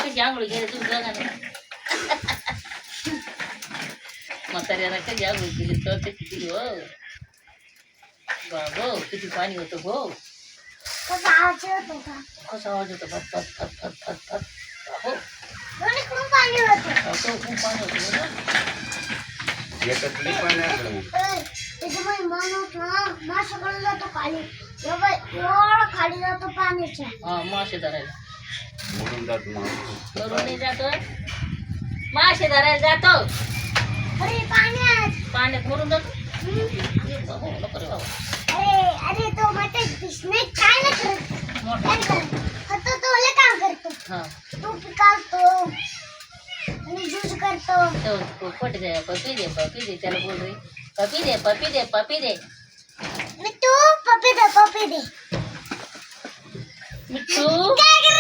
कशी आंघोळ गेले तुम्ही बघा म्हाताऱ्याला कधी आंघोळ केली तर ते किती हो बाबो किती पाणी होतं हो कसा आवाज येतो का कसा आवाज होतो फट फट फट फट फट फट हो दोन्ही खूप पाणी होतं खूप पाणी होतं बघा याच्यातली पाणी असलं त्याच्यामुळे मन होतं माशाकडे जातो खाली एवढं खाली जातो पाण्याच्या हा मासे धरायला म्हणून जात माणूस करून जातो मासे धरायला जातो अरे पाण्यात पाण्यात मरून जातो हो नको रे बाबा अरे तो मटे स्नेक काय नाही करत मोठा फक्त तो लय काम करतो हा तो पिकालतो आणि ज्यूस करतो तो फट गया पपी दे त्याला बोल रे पपी दे मिट्टू पप्पी दे मिट्टू काय कर